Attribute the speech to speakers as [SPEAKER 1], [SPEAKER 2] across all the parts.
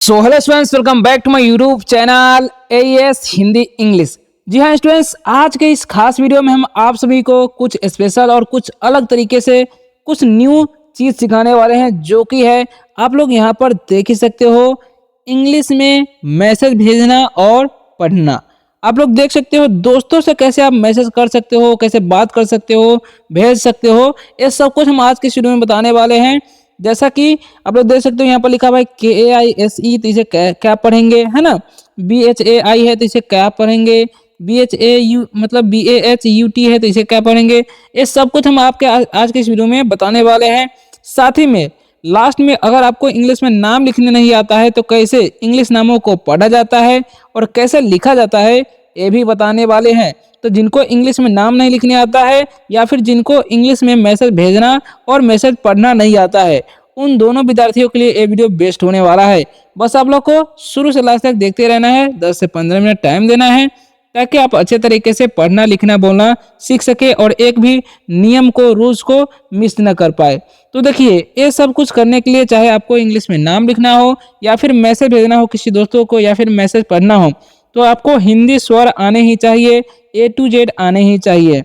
[SPEAKER 1] So hello students, welcome back to my YouTube channel AES Hindi English. जी हाँ students, आज के इस खास वीडियो में हम आप सभी को कुछ स्पेशल और कुछ अलग तरीके से कुछ न्यू चीज़ सिखाने वाले हैं, जो कि है आप लोग यहाँ पर देख ही सकते हो, इंग्लिश में मैसेज भेजना और पढ़ना। आप लोग देख सकते हो दोस्तों से कैसे आप मैसेज कर सकते हो, कैसे बात कर सकते हो, भेज सकते हो, ये सब कुछ हम आज के वीडियो में बताने वाले हैं। जैसा कि आप लोग देख सकते हो यहाँ पर लिखा हुआ है KAISE, तो इसे क्या पढ़ेंगे, है ना। BHAI है तो इसे क्या पढ़ेंगे, BHAU मतलब BAHUT है तो इसे क्या पढ़ेंगे। ये सब कुछ हम आपके आज के इस वीडियो में बताने वाले हैं। साथ ही में लास्ट में अगर आपको इंग्लिश में नाम लिखने नहीं आता है तो कैसे इंग्लिश नामों को पढ़ा जाता है और कैसे लिखा जाता है, ये भी बताने वाले हैं। तो जिनको इंग्लिश में नाम नहीं लिखने आता है या फिर जिनको इंग्लिश में मैसेज भेजना और मैसेज पढ़ना नहीं आता है, उन दोनों विद्यार्थियों के लिए ये वीडियो बेस्ट होने वाला है। बस आप लोग को शुरू से लास्ट तक देखते रहना है, 10 से 15 मिनट टाइम देना है, ताकि आप अच्छे तरीके से पढ़ना लिखना बोलना सीख सके और एक भी नियम को रूल्स को मिस न कर पाए। तो देखिए, ये सब कुछ करने के लिए चाहे आपको इंग्लिश में नाम लिखना हो या फिर मैसेज भेजना हो किसी दोस्तों को या फिर मैसेज पढ़ना हो, तो आपको हिंदी स्वर आने ही चाहिए, A to Z आने ही चाहिए।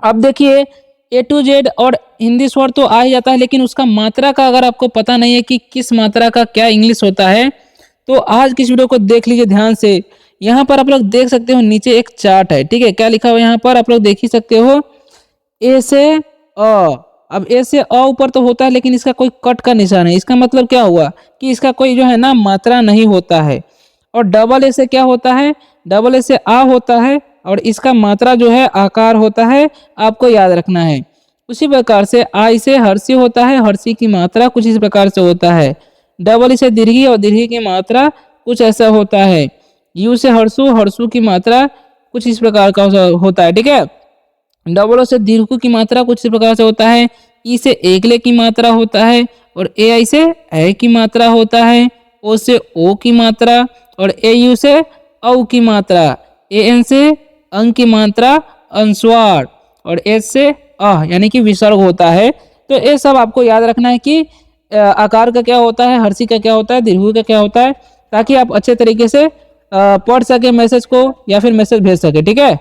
[SPEAKER 1] अब देखिए, A to Z और हिंदी स्वर तो आ ही जाता है, लेकिन उसका मात्रा का अगर आपको पता नहीं है कि किस मात्रा का क्या इंग्लिश होता है, तो आज की इस वीडियो को देख लीजिए ध्यान से। यहाँ पर आप लोग देख सकते हो नीचे एक चार्ट है, ठीक है। क्या लिखा हुआ है यहाँ पर आप लोग देख ही सकते हो, ए से अ। अब ए से अ ऊपर तो होता है, लेकिन इसका कोई कट का निशान है। इसका मतलब क्या हुआ कि इसका कोई जो है ना मात्रा नहीं होता है। और डबल ए से क्या होता है, डबल ए से आ होता है और इसका मात्रा जो है आकार होता है, आपको याद रखना है। उसी प्रकार से आई से हर्षी होता है, हर्षी की मात्रा कुछ इस प्रकार से होता है। डबल ई से दीर्घी और दीर्घी की मात्रा कुछ ऐसा होता है। यू से हर्षु, हर्षु की मात्रा कुछ इस प्रकार का होता है, ठीक है। डबल ओ से दीर्घ की मात्रा कुछ इस प्रकार से होता है। ई से एकले की मात्रा होता है और ए आई से ए की मात्रा होता है। ओ से ओ की मात्रा और ए यू से औ की मात्रा। ए एन से अंग की मात्रा अनुस्वार और एस से यानी कि विसर्ग होता है। तो ये सब आपको याद रखना है कि आकार का क्या होता है, हर्षी का क्या होता है, दीर्घ का क्या होता है, ताकि आप अच्छे तरीके से पढ़ सके मैसेज को या फिर मैसेज भेज सके, ठीक है।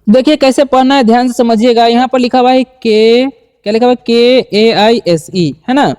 [SPEAKER 1] देखिए कैसे पढ़ना है, ध्यान से समझिएगा। यहाँ पर लिखा हुआ है के, क्या लिखा हुआ है, KAISE, है ना।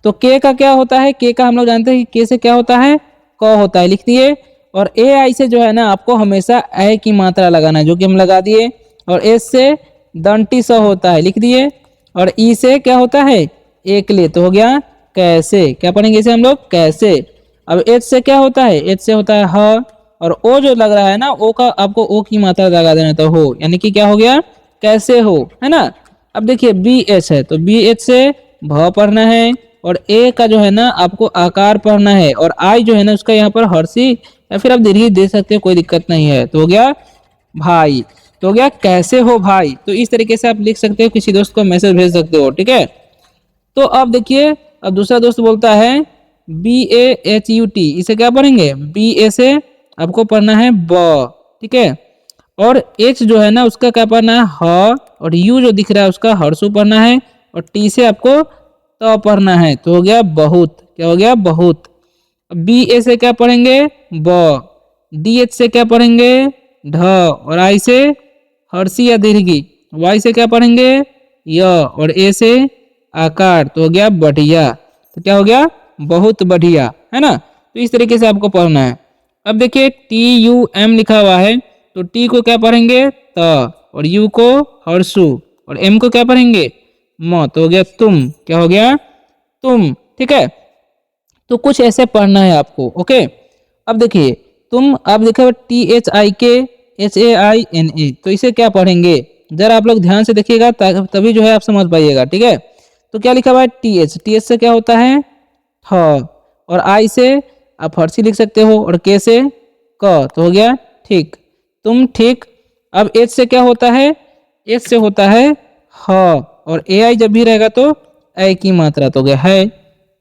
[SPEAKER 1] तो के का क्या होता है, के का हम लोग जानते हैं कि के से क्या होता है, क होता है, लिख दिए। और AI से जो है ना आपको हमेशा ए की मात्रा लगाना है, जो कि हम लगा दिए। और एस से दंती स होता है, लिख दिए। और ई से क्या होता है, एकले, तो हो गया कैसे। क्या पढ़ेंगे इसे हम लोग, कैसे। अब एच से क्या होता है, एच से होता है ह। और ओ जो लग रहा है ना, ओ का आपको ओ की मात्रा लगा देना, तो हो, यानी कि क्या हो गया, कैसे हो, है ना। अब देखिए BH है तो BH से भ पढ़ना है और ए का जो है ना आपको आकार पढ़ना है। और आई जो है ना उसका यहाँ पर हर्षी या फिर आप दीर्घ दे सकते हो, कोई दिक्कत नहीं है। तो हो गया भाई, तो हो गया कैसे हो भाई। तो इस तरीके से आप लिख सकते हो, किसी दोस्त को मैसेज भेज सकते हो, ठीक है। तो अब देखिए, अब दूसरा दोस्त बोलता है BAHUT, इसे क्या पढ़ेंगे, BA से आपको पढ़ना है ब, ठीक है। और H जो है ना उसका क्या पढ़ना है, ह। और U जो दिख रहा है उसका हर्षु पढ़ना है। और T से आपको त पढ़ना है, तो हो गया बहुत। क्या हो गया, बहुत। BA से क्या पढ़ेंगे, ब। DH से क्या पढ़ेंगे, ढ। और I से हर्षी या दीर्घी। Y से क्या पढ़ेंगे, य। और A से आकार, तो हो गया बढ़िया। तो क्या हो गया, बहुत बढ़िया, है ना। तो इस तरीके से आपको पढ़ना है। अब देखिए TUM लिखा हुआ है, तो T को क्या पढ़ेंगे, त। और U को हर्षु और M को क्या पढ़ेंगे, म। तो हो गया तुम। क्या हो गया, तुम, ठीक है। तो कुछ ऐसे पढ़ना है आपको, ओके। अब देखिए तुम, अब देखो THIKHAINA, तो इसे क्या पढ़ेंगे, जरा आप लोग ध्यान से देखिएगा, तभी जो है आप समझ पाइएगा, ठीक है। तो क्या लिखा हुआ है, TH से क्या होता है, ह। और आई से आप हर्षी लिख सकते हो और के से क, तो हो गया ठीक, तुम ठीक। अब एच से क्या होता है, एच से होता है ह। और AI जब भी रहेगा तो ए की मात्रा, तो हो गया है।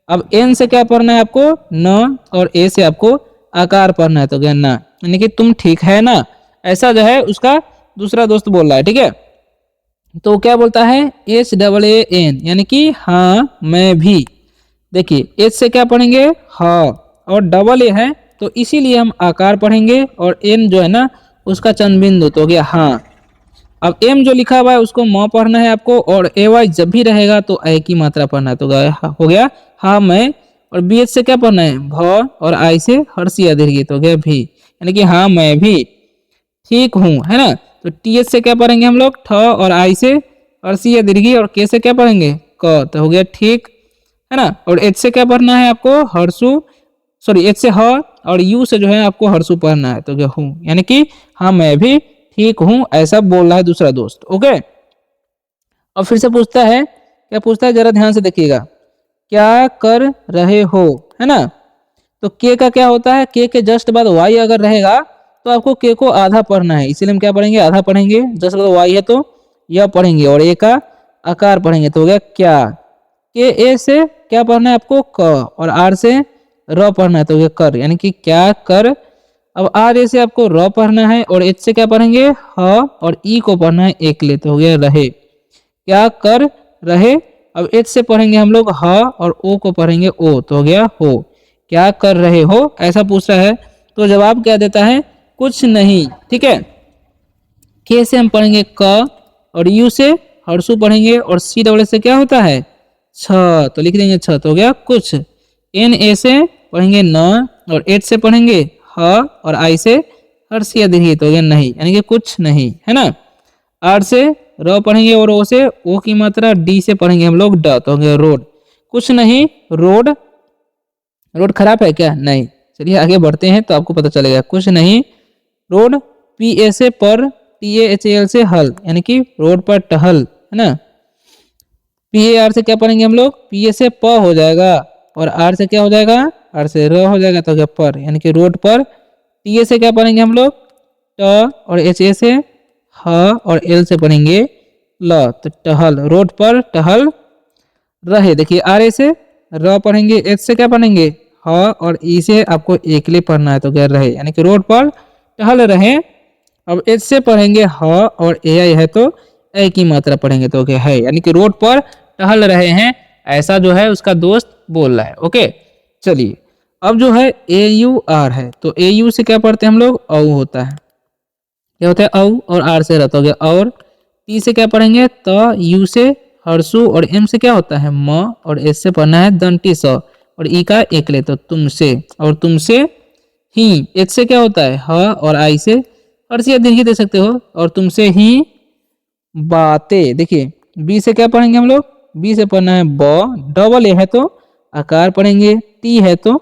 [SPEAKER 1] अब एन से क्या पढ़ना है आपको, न। और ए से आपको आकार पढ़ना है, तो गया ना, यानी कि तुम ठीक है ना, ऐसा जो है उसका दूसरा दोस्त बोल रहा है, ठीक है। तो क्या बोलता है, HAAN, यानी कि हाँ मैं भी। देखिए एच से क्या पढ़ेंगे, ह। और डबल ए है तो इसीलिए हम आकार पढ़ेंगे, और एन जो है ना उसका चंद बिंदु, तो हो गया हाँ। अब एम जो लिखा हुआ है उसको म पढ़ना है आपको, और ए वाई जब भी रहेगा तो ए की मात्रा पढ़ना है, तो हो गया हाँ मैं। और बी एच से क्या पढ़ना है भ, और आई से हर्षिया दीर्घ, तो हो गया भी, यानी कि हाँ मैं भी ठीक हूँ, है ना। तो टी एच से क्या पढ़ेंगे हम लोग ठ, और आई से हर्षिया दीर्घ, और के से क्या पढ़ेंगे क, तो हो गया ठीक, है ना। और एच से क्या पढ़ना है आपको हर्षु, सॉरी एच से ह, और यू से जो है आपको हर्षु पढ़ना है, तो क्या हूँ, यानी कि हाँ मैं भी ठीक हूँ, ऐसा बोल रहा है दूसरा दोस्त। ओके, और फिर से पूछता है, क्या पूछता है जरा ध्यान से देखिएगा, क्या कर रहे हो, है ना। तो के का क्या होता है, के जस्ट बाद वाई अगर रहेगा तो आपको के को आधा पढ़ना है, इसीलिए हम क्या पढ़ेंगे आधा पढ़ेंगे, जस्ट बाद वाई है तो यह पढ़ेंगे, और ए का आकार पढ़ेंगे, तो हो गया क्या। के ए से क्या पढ़ना है आपको क, और आर से र पढ़ना है, तो हो गया कर, यानी कि क्या कर। अब आर ए से आपको र पढ़ना है, और एच से क्या पढ़ेंगे ह, और ई को पढ़ना है एकले, तो हो गया रहे, क्या कर रहे। अब एच से पढ़ेंगे हम लोग ह, और ओ को पढ़ेंगे ओ, तो हो गया हो, क्या कर रहे हो, ऐसा पूछ रहा है। तो जवाब क्या देता है कुछ नहीं, ठीक है। के से हम पढ़ेंगे क, और यू से हर्षु पढ़ेंगे, और सी डबल से क्या होता है छ, तो लिख देंगे छ, तो हो गया कुछ। एन ए से पढ़ेंगे न, और एच से पढ़ेंगे ह, और आई से हर्षिया दीर्घ, तो हो गया नहीं, यानी कि कुछ नहीं, है ना। आर से र पढ़ेंगे, और ओ से ओ की मात्रा, डी से पढ़ेंगे हम लोग ड, तो हो गया रोड, कुछ नहीं रोड। रोड खराब है क्या, नहीं, चलिए आगे बढ़ते हैं तो आपको पता चलेगा, कुछ नहीं रोड। पी ए से पर, T A H A L से हल, यानी कि रोड पर टहल, है ना। पी ए आर से क्या पढ़ेंगे हम लोग, पी ए से प हो जाएगा, और आर से क्या हो जाएगा आर से र हो जाएगा, तो क्या पर, यानी कि रोड पर। टी ए से क्या पढ़ेंगे हम लोग ट, और एच ए से ह, और एल से पढ़ेंगे ल, तो टहल, रोड पर टहल रहे। देखिए आर ए से र पढ़ेंगे, एच से क्या पढ़ेंगे ह, और ई से आपको एकले पढ़ना है, तो क्या रहे, यानी कि रोड पर टहल रहे। अब एच से पढ़ेंगे ह, और ए आई है तो ए की मात्रा पढ़ेंगे, तो क्या है, यानी कि रोड पर टहल रहे हैं, ऐसा जो है उसका दोस्त बोल रहा है। ओके, चलिए अब जो है ए यू आर है, तो ए यू से क्या पढ़ते हैं हम लोग औ होता है, क्या होता है औ, और आर से रहता हो गया और। टी से क्या पढ़ेंगे त, यू से हर्षु, और एम से क्या होता है म, और एस से पढ़ना है दंती स, और ई का एकले, तो तुमसे, और तुमसे ही। एच से क्या होता है ह, और आई से हर्षिया दीर्घ दे सकते हो, और तुमसे ही बातें। देखिए बी से क्या पढ़ेंगे हम लोग, बी से पढ़ना है ब, डबल ए है तो आकार पढ़ेंगे, टी है तो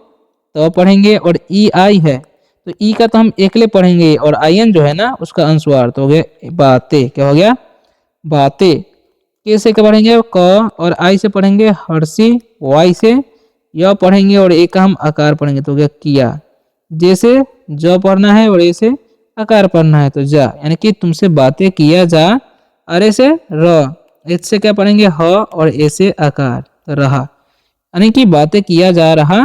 [SPEAKER 1] पढ़ेंगे, और ई आई है तो ई का तो हम एकले पढ़ेंगे, और आई एन जो है ना उसका अनुस्वार, तो हो गया बातें, क्या हो गया बातें। के से क्या पढ़ेंगे क, और आई से पढ़ेंगे हर्षी, वाई से य पढ़ेंगे, और ए का हम आकार पढ़ेंगे, तो हो गया किया। जैसे ज पढ़ना है, और ए से आकार पढ़ना है, तो जा, यानी कि तुमसे बातें किया जा। अरे से र, एच से क्या पढ़ेंगे ह, और ए से आकार, तो रहा, यानी कि बातें किया जा रहा।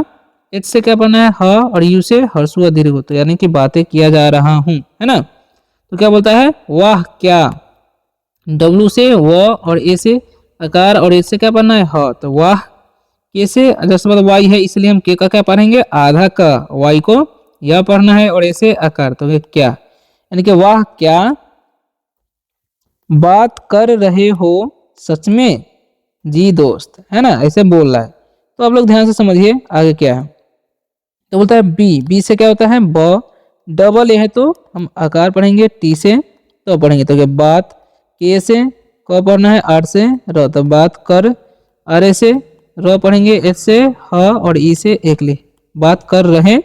[SPEAKER 1] एच से क्या पढ़ना है ह, और यू से हर्षु दीर्घ, तो यानी कि बातें किया जा रहा हूँ, है ना। तो क्या बोलता है वाह क्या। डब्लू से व, और ए से आकार, और ए से क्या पढ़ना है ह, तो वाह। के से जैसे मतलब वाई है इसलिए हम के का क्या पढ़ेंगे आधा का, वाई को यह पढ़ना है, और ऐसे आकार, तो ये क्या, यानी कि वाह क्या बात कर रहे हो सच में जी दोस्त, है ना, ऐसे बोल रहा है। तो आप लोग ध्यान से समझिए आगे क्या है। तो बोलता है बी, बी से क्या होता है ब, डबल ए है तो हम आकार पढ़ेंगे, टी से तो पढ़ेंगे, तो क्या बात। के से क पढ़ना है, आर से र, तो बात कर। आर ए से र पढ़ेंगे, एच से ह, और ई से एकले, बात कर रहे।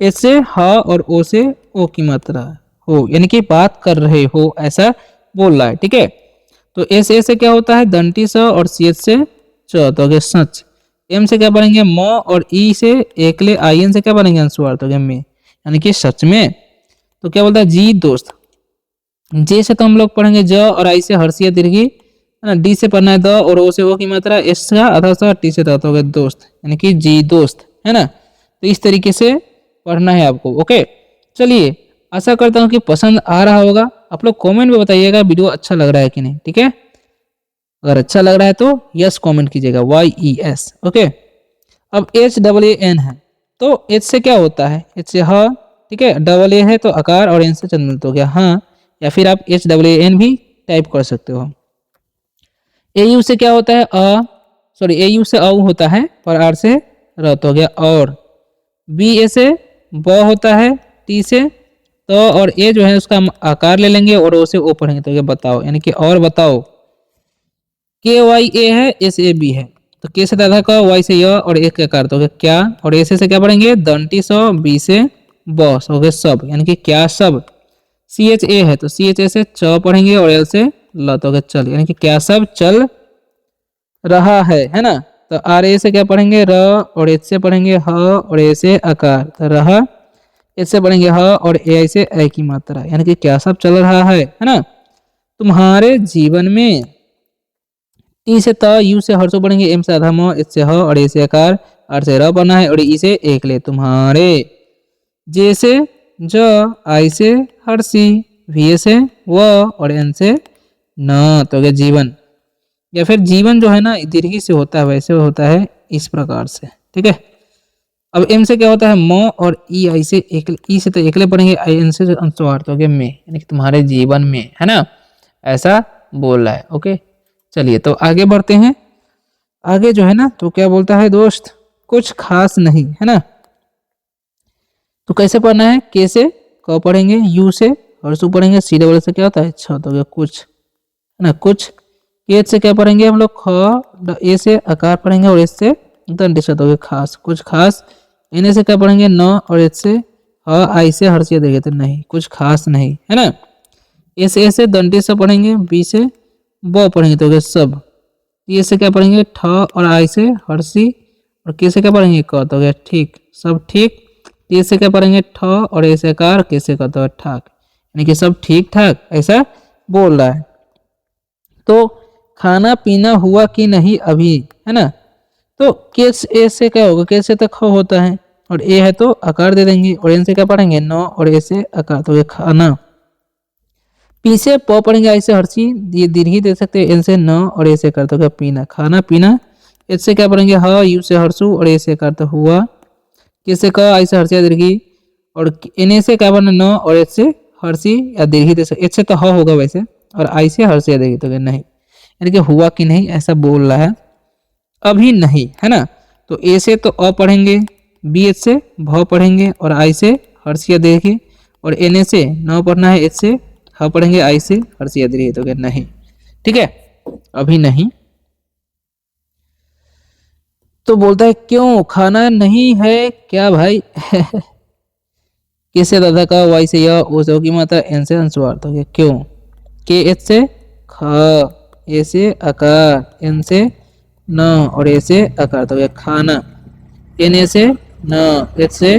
[SPEAKER 1] एच से ह, और ओ से ओ की मात्रा हो, यानी कि बात कर रहे हो, ऐसा बोल रहा है, ठीक है। तो एस ए से क्या होता है दंती स, और सी एच से च, तो हो सच। एम से क्या पढ़ेंगे म, और ई से एकले, आई एन से क्या पढ़ेंगे अनुस्वार, तो में, यानी कि सच में। तो क्या बोलता है जी दोस्त। जे से तो हम लोग पढ़ेंगे ज, और आई से हर्षिया दीर्घ, है ना। डी से पढ़ना है द, और ओ से ओ की मात्रा, एस का आधा सा, टी से तो हो गया दोस्त, यानी कि जी दोस्त, है ना। तो इस तरीके से पढ़ना है आपको। ओके, चलिए आशा करता हूँ कि पसंद आ रहा होगा। आप लोग कमेंट में बताइएगा वीडियो अच्छा लग रहा है कि नहीं, ठीक है। अगर अच्छा लग रहा है तो यस कमेंट कीजिएगा, YES। ओके, अब H डबल ए एन है, तो एच से क्या होता है, एच से ह, ठीक है, डबल ए है तो आकार और एन से चंद्रबिंदु हो गया हाँ, या फिर आप एच डब्ल्यू एन भी टाइप कर सकते हो। ए यू से क्या होता है ए यू से औ होता है और आर से र तो हो गया और। बी ए से ब होता है, टी से तो और ए जो है उसका हम आकार ले लेंगे और ओ से ओ पढ़ेंगे तो क्या बताओ, यानी कि और बताओ। के वाई ए है, एस ए बी है, तो के से दादा का, वाई से य और ए का आकार तो हो गया क्या, और ए से क्या पढ़ेंगे दंती सौ, बी से ब हो गया सब, यानी कि क्या सब। सी एच ए है तो सी एच ए से च पढ़ेंगे और एल से ल तो हो गया चल, यानी कि क्या सब चल रहा है ना। तो आर ए से क्या पढ़ेंगे र, और एच से पढ़ेंगे ह और ए से आकार, तो रह, एच से पढ़ेंगे ह और ए से ए की मात्रा, यानी कि क्या सब चल रहा है ना। तुम्हारे जीवन में, टी से त, यू से हर्षो पढ़ेंगे, एम से आधा म, एच से ह और ए से आकार, आर से र पढ़ना है और ई से एक ले तुम्हारे। जे से ज, आई से हर्षी, वी से व और एन से न तो गया जीवन, या फिर जीवन जो है ना दीर्घी से होता है, वैसे होता है इस प्रकार से, ठीक है। अब एम से क्या होता है म और ई, आई से एक, ई से तो एकले पढ़ेंगे, आई एन से अंशवार तो गया में, यानी कि तुम्हारे जीवन में, है ना, ऐसा बोल रहा है। ओके चलिए तो आगे बढ़ते हैं। आगे जो है ना तो क्या बोलता है दोस्त, कुछ खास नहीं, है ना। तो कैसे पढ़ना है, के से क पढ़ेंगे, यू से हर्षु पढ़ेंगे, सी डबल से क्या होता है छ तो गया कुछ, है ना कुछ। के से क्या पढ़ेंगे हम लोग ख, ए से आकार पढ़ेंगे और एस से दंड तो गया खास, कुछ खास। एन से क्या पढ़ेंगे न और एच से ह, आई से हर्षिया देंगे तो नहीं, कुछ खास नहीं, है ना। एस ए से दंडी से पढ़ेंगे, बी से ब पढ़ेंगे तो गया सब। ए से क्या पढ़ेंगे ठ और आई से हर्षी, और के से क्या पढ़ेंगे क तो गया ठीक, सब ठीक। ए से क्या पढ़ेंगे ठ और ए से कार, के से क तो ठाक, यानी कि सब ठीक ठाक, ऐसा बोल रहा है। तो खाना पीना हुआ कि नहीं अभी, है ना। तो के ए से क्या होगा, के से तो ख होता है और ए है तो आकार दे देंगे, और एन से क्या पढ़ेंगे न और ए से आकार तो ये खाना। पी से प पढ़ेंगे, आई से हर्षी, ये दीर्घी दे सकते हैं, एन से न और ए से कर तो क्या पीना, खाना पीना। एच से क्या पढ़ेंगे ह, यू से हर्षु और ए से कर तो हुआ, के से क, आई से हर्षिया दीर्घी, और एन से क्या पढ़ना न और एच से हर्षी या दीर्घी दे सकते, एच से तो ह होगा वैसे, और आई से हर्षिया दीर्घी तो क्या नहीं, यानी कि हुआ कि नहीं ऐसा बोल रहा है। अभी नहीं, है ना। तो ए से तो अ पढ़ेंगे, बी एच से भ पढ़ेंगे और आई से हर्षिया दीर्घी, और एन से न पढ़ना है, एच से ह पढ़ेंगे, आई से हर्षिया दीर्घी तो क्या नहीं, ठीक है, अभी नहीं। तो बोलता है क्यों खाना नहीं है क्या भाई किससे दादा का, वाई से या, ओ से की मात्रा, एन से अनुस्वार तो क्या क्यों। के एच से ख, ए से आकार, एन से न और ए से आकार तो क्या खाना। एन ए से न, एच से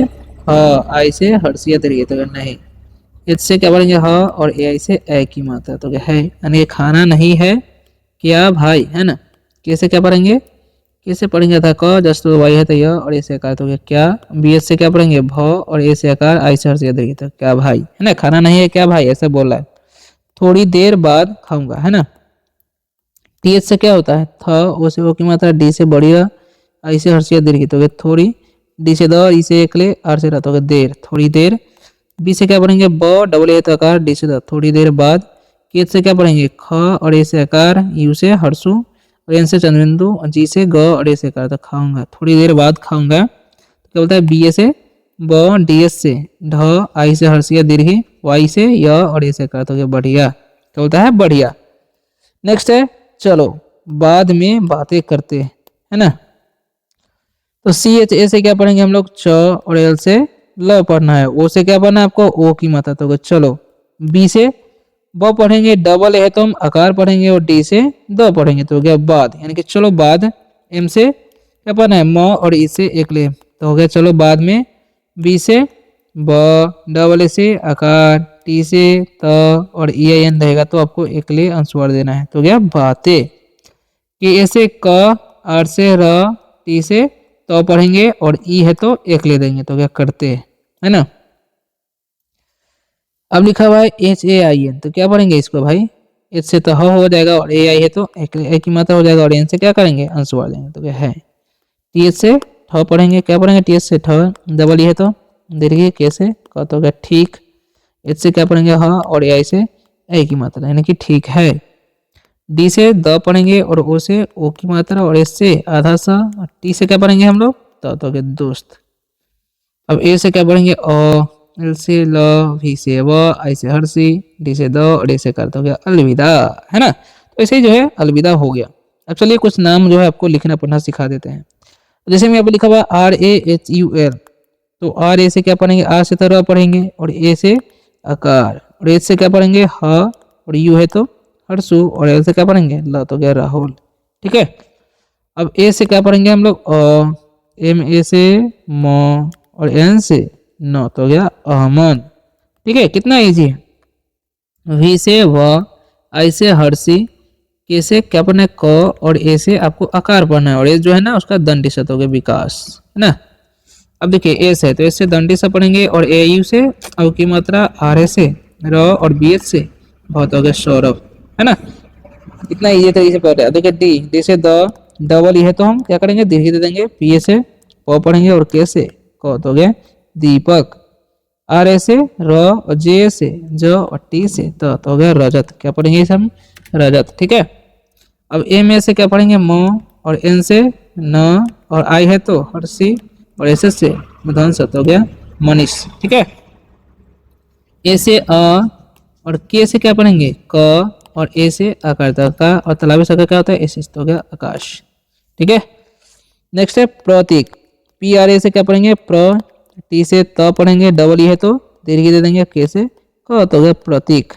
[SPEAKER 1] ह, आई से हर्षिया तरीके तो क्या नहीं। एच से क्या पढ़ेंगे ह और ए आई से ए की मात्रा तो क्या है, यानी खाना नहीं है क्या भाई, है ना। कैसे क्या पढ़ेंगे, कैसे पढ़ेंगे था क, जस्ट वाई है तो यह और ए से आकार तो क्या। बी एस से क्या पढ़ेंगे भ और ए से आकार, आई से हर्षिया तरीके तो क्या भाई, है ना, खाना नहीं है क्या भाई ऐसा बोल रहा है। थोड़ी देर बाद खाऊंगा, है ना। टी एच से क्या होता है थ, ओ से ओ की मात्रा, डी से बढ़िया, आई से हर्षिया दीर्घ तो थोड़ी, डी से द, ई से एकले, आर से रहता होगा देर, थोड़ी देर। बी से क्या पढ़ेंगे ब, डबल ए तो आकार, डी से द थोड़ी देर बाद। के से क्या पढ़ेंगे ख और ए से आकार, यू से हर्षु और एन से चंद्रबिंदु, जी से ग और ए से आकार, तो खाऊंगा थोड़ी देर बाद खाऊंगा। तो क्या बोलता है बी ए से ब, डी एस से ढ, आई से हर्षिया दीर्घी, वाई से य और ए से आकार तो क्या बढ़िया, क्या बोलता है बढ़िया। नेक्स्ट है चलो बाद में बातें करते हैं, है ना। तो सी एच ए से क्या पढ़ेंगे हम लोग च और एल से ल पढ़ना है, ओ से क्या पढ़ना है आपको ओ की मात्रा तो चलो। बी से ब पढ़ेंगे, डबल है तो हम आकार पढ़ेंगे, और डी से द पढ़ेंगे तो हो गया बाद, यानी कि चलो बाद। एम से क्या पढ़ना है म और ई से एक ले तो हो गया चलो बाद में। बी से ब, डबल से आकार, टी से त और ई आई एन रहेगा तो आपको एक ले अनुस्वार देना है तो हो गया बातें। के ए से क, आर से र, टी से तो पढ़ेंगे और ई है तो एक ले देंगे तो क्या करते, है ना। अब लिखा हुआ है एच ए आई एन तो क्या पढ़ेंगे इसको भाई, एच से तो ह हो जाएगा और ए आई है तो एक की मात्रा हो जाएगा, और एन से क्या करेंगे अनुस्वार देंगे तो क्या है। टी एच से ठ पढ़ेंगे, क्या पढ़ेंगे, टी से ठ, डबल ई है तो दीर्घ, के से क तो हो गया ठीक, एच से क्या पढ़ेंगे ह, और आई से ए की मात्रा यानी कि ठीक है। डी से द पढ़ेंगे और ओ से ओ की मात्रा, और एस से आधा सा, और टी से क्या पढ़ेंगे हम लोग, तो हो गया दोस्त। अब ए से क्या पढ़ेंगे अ, एल से ल, वी से व, आई से हर्षी, डी से द, और ए से करते हो गया अलविदा, है ना। तो ऐसे ही जो है अलविदा हो गया। अब चलिए कुछ नाम जो है आपको लिखना पढ़ना सिखा देते हैं। जैसे मैं यहाँ पे लिखा हुआ RAHUL, तो आर ए से क्या पढ़ेंगे, आर से तो र पढ़ेंगे, और ए से आकार, और एच से क्या पढ़ेंगे ह, और यू है तो हर्षु, और एल से क्या पढ़ेंगे, ल तो गया राहुल, ठीक है। अब ए से क्या पढ़ेंगे हम लोग अ, एम ए से म, और एन से न तो गया अहमद, ठीक है, कितना इजी है। वी से व, आई से हर्षी, के से क्या पढ़ना है क, और ए से आपको आकार पढ़ना है, और ए जो है ना उसका दंडी शब्द हो गया विकास, है ना। अब देखिए एस है तो एस से दंडी सा पढ़ेंगे, और ए यू से अब की मात्रा, आर ए से र, और बी एच से बहुत हो गया सौरभ, है ना। इतना इजी तरीके से पढ़ रहे हैं। देखिए डी, डी से द, डबल ई है तो हम क्या करेंगे, दीर्घ दे देंगे, पी ए से प पढ़ेंगे, और के से क तो हो गया दीपक, आर ए से र, और जे से ज, और टी से त तो हो गया रजत, क्या पढ़ेंगे इसे हम, रजत, ठीक है। अब एम ए से क्या पढ़ेंगे म, और एन से न, और आई है तो हर्षी, और एस से मधुंस तो हो गया मनीष, ठीक है। ए से अ, और के से क्या पढ़ेंगे क, और ए से आकार का, और तालाबी शब्द क्या होता है एस तो हो गया आकाश, ठीक है। नेक्स्ट है प्रतीक, पी आर ए से क्या पढ़ेंगे प्र, टी से त पढ़ेंगे, डबल ई है तो दीर्घ दे देंगे, के से क तो हो गया प्रतीक,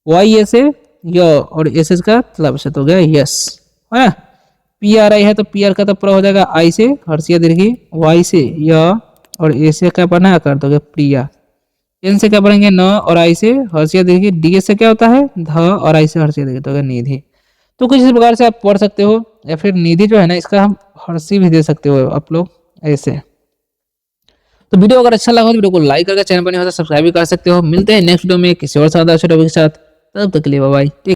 [SPEAKER 1] वाई ए से य, और एस एस का तालाबी शब्द हो गया यस, है ना। पी आर आई है तो पी आर का तो प्र हो जाएगा, आई से हर्षिया दीर्घी, वाई से य, और ए से क्या पढ़ना है आकार तो हो गया प्रिया, एन से क्या पढ़ेंगे न, और आई से हर्षिया दीर्घी, डी से क्या होता है ध, और आई से हर्षिया दीर्घी तो हो गया निधि। तो कुछ इस प्रकार से आप पढ़ सकते हो, या फिर निधि जो है ना इसका हम हर्षी भी दे सकते हो आप लोग ऐसे। तो वीडियो अगर अच्छा लगा तो वीडियो को लाइक करके चैनल पर नहीं होता सब्सक्राइब भी कर सकते हो। मिलते हैं नेक्स्ट वीडियो में किसी और साथ अच्छे टॉपिक के साथ, तब तक के लिए बाय बाय।